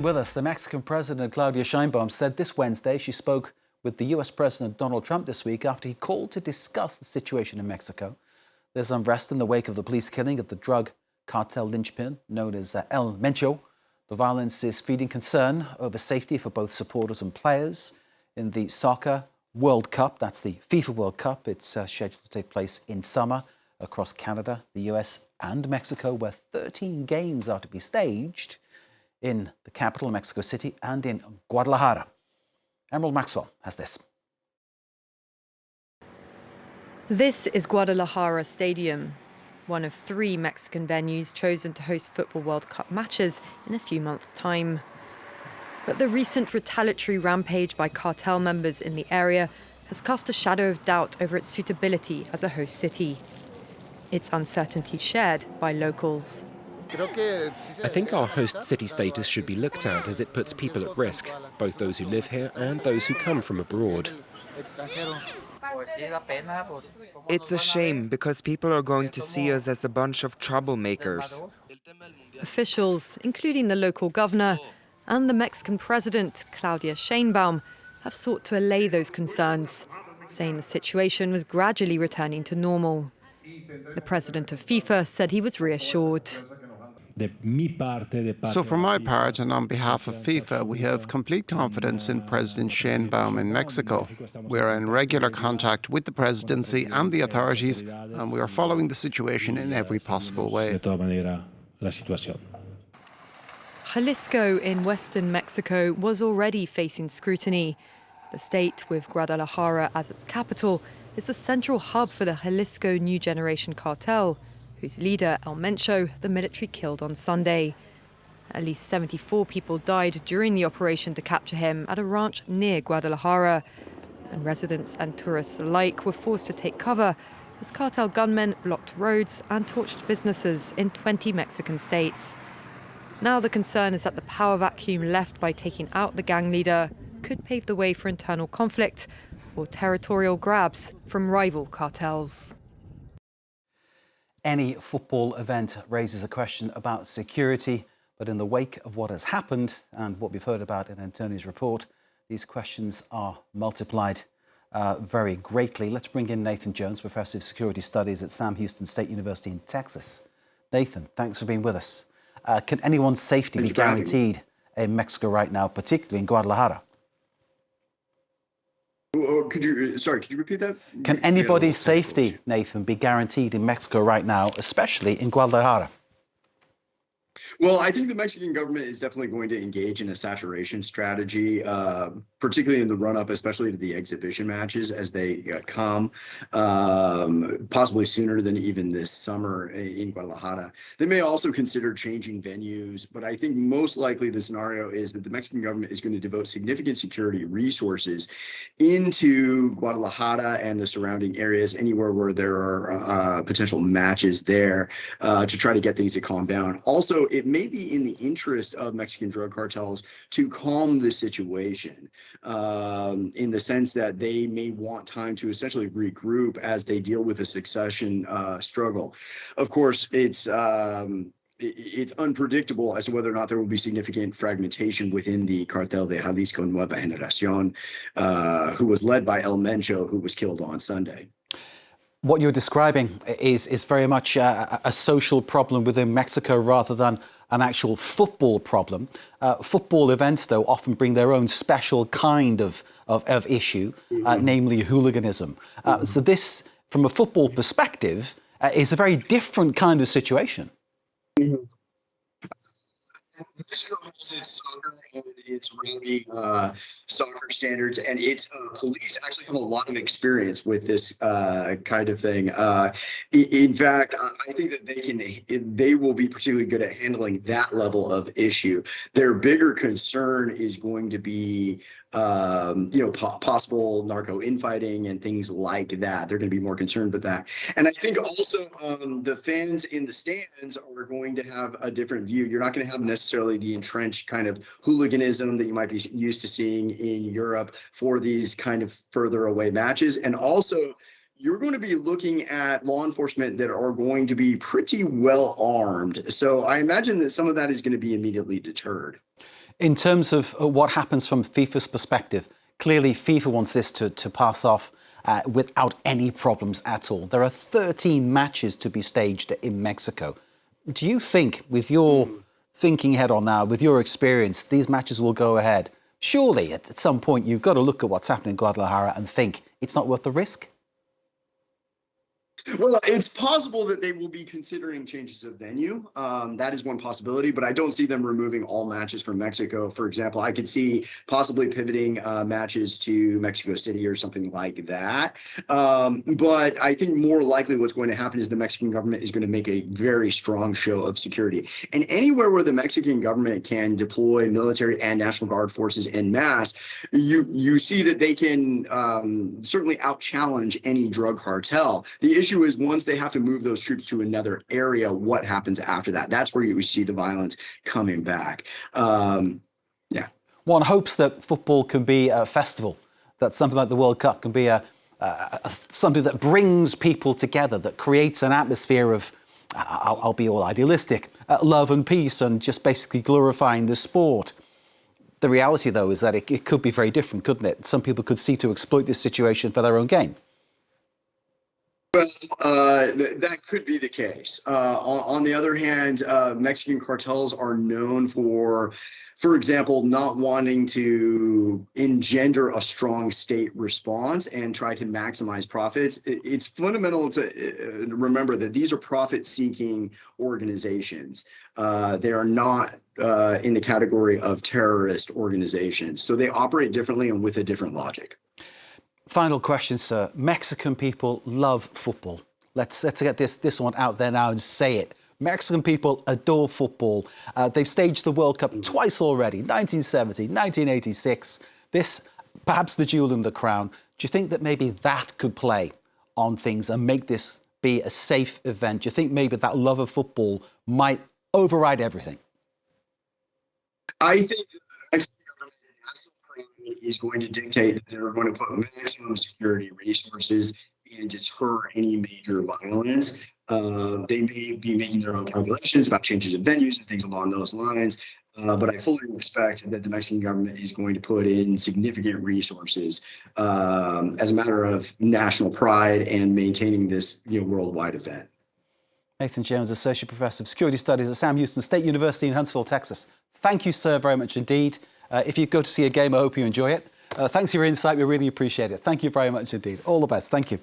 With us, the Mexican President Claudia Sheinbaum said this Wednesday she spoke with the US President Donald Trump this week after he called to discuss the situation in Mexico. There's unrest in the wake of the police killing of the drug cartel linchpin known as El Mencho. The violence is feeding concern over safety for both supporters and players in the Soccer World Cup. That's the FIFA World Cup. It's scheduled to take place in summer across Canada, the US and Mexico, where 13 games are to be staged in the capital, Mexico City, and in Guadalajara. Emerald Maxwell has this. This is Guadalajara Stadium, one of 3 Mexican venues chosen to host Football World Cup matches in a few months' time. But the recent retaliatory rampage by cartel members in the area has cast a shadow of doubt over its suitability as a host city. Its uncertainty shared by locals. I think our host city status should be looked at as it puts people at risk, both those who live here and those who come from abroad. It's a shame because people are going to see us as a bunch of troublemakers. Officials, including the local governor and the Mexican president, Claudia Sheinbaum, have sought to allay those concerns, saying the situation was gradually returning to normal. The president of FIFA said he was reassured. So for my part and on behalf of FIFA, we have complete confidence in President Sheinbaum in Mexico. We are in regular contact with the presidency and the authorities, and we are following the situation in every possible way. Jalisco in western Mexico was already facing scrutiny. The state, with Guadalajara as its capital, is the central hub for the Jalisco New Generation Cartel, whose leader, El Mencho, the military killed on Sunday. At least 74 people died during the operation to capture him at a ranch near Guadalajara, and residents and tourists alike were forced to take cover as cartel gunmen blocked roads and torched businesses in 20 Mexican states. Now the concern is that the power vacuum left by taking out the gang leader could pave the way for internal conflict or territorial grabs from rival cartels. Any football event raises a question about security, but in the wake of what has happened and what we've heard about in Antoni's report, these questions are multiplied very greatly. Let's bring in Nathan Jones, Professor of Security Studies at Sam Houston State University in Texas. Nathan, thanks for being with us. Can anyone's safety be guaranteed in Mexico right now, particularly in Guadalajara? Could you repeat that? Can anybody's safety, Nathan, be guaranteed in Mexico right now, especially in Guadalajara? Well, I think the Mexican government is definitely going to engage in a saturation strategy, particularly in the run-up, especially to the exhibition matches as they come, possibly sooner than even this summer in Guadalajara. They may also consider changing venues, but I think most likely the scenario is that the Mexican government is going to devote significant security resources into Guadalajara and the surrounding areas, anywhere where there are potential matches there, to try to get things to calm down. Also, it may be in the interest of Mexican drug cartels to calm the situation, in the sense that they may want time to essentially regroup as they deal with a succession struggle. Of course, it's unpredictable as to whether or not there will be significant fragmentation within the Cartel de Jalisco Nueva Generación, who was led by El Mencho, who was killed on Sunday. What you're describing is very much a social problem within Mexico rather than an actual football problem. Football events, though, often bring their own special kind of issue, namely hooliganism. So this, from a football perspective, is a very different kind of situation. Mexico has its soccer and its rugby soccer standards, and its police actually have a lot of experience with this kind of thing. In fact, I think that they will be particularly good at handling that level of issue. Their bigger concern is going to be possible narco infighting and things like that. They're going to be more concerned with that. And I think also the fans in the stands are going to have a different view. You're not going to have necessarily the entrenched kind of hooliganism that you might be used to seeing in Europe for these kind of further away matches. And also, you're going to be looking at law enforcement that are going to be pretty well armed. So I imagine that some of that is going to be immediately deterred. In terms of what happens from FIFA's perspective, clearly FIFA wants this to pass off without any problems at all. There are 13 matches to be staged in Mexico. Do you think, with your thinking head on now, with your experience, these matches will go ahead? Surely, at some point, you've got to look at what's happening in Guadalajara and think it's not worth the risk? Well, it's possible that they will be considering changes of venue. That is one possibility, but I don't see them removing all matches from Mexico. For example, I could see possibly pivoting matches to Mexico City or something like that. But I think more likely what's going to happen is the Mexican government is going to make a very strong show of security. And anywhere where the Mexican government can deploy military and National Guard forces en masse, you see that they can certainly out-challenge any drug cartel. The issue is once they have to move those troops to another area, what happens after that? That's where you see the violence coming back. Yeah. One hopes that football can be a festival, that something like the World Cup can be something that brings people together, that creates an atmosphere of, I'll be all idealistic, love and peace and just basically glorifying the sport. The reality, though, is that it could be very different, couldn't it? Some people could seek to exploit this situation for their own gain. Well, that could be the case. On the other hand, Mexican cartels are known for example, not wanting to engender a strong state response and try to maximize profits. It's fundamental to remember that these are profit-seeking organizations. They are not in the category of terrorist organizations. So they operate differently and with a different logic. Final question, sir. Mexican people love football. Let's get this one out there now and say it. Mexican people adore football. They've staged the World Cup twice already, 1970, 1986. This, perhaps the jewel in the crown. Do you think that maybe that could play on things and make this be a safe event? Do you think maybe that love of football might override everything? I think the Mexican government is going to dictate that they're going to put maximum security resources and deter any major violence. They may be making their own calculations about changes of venues and things along those lines. But I fully expect that the Mexican government is going to put in significant resources as a matter of national pride and maintaining this worldwide event. Nathan Jones, Associate Professor of Security Studies at Sam Houston State University in Huntsville, Texas. Thank you, sir, very much indeed. If you go to see a game, I hope you enjoy it. Thanks for your insight. We really appreciate it. Thank you very much indeed. All the best. Thank you.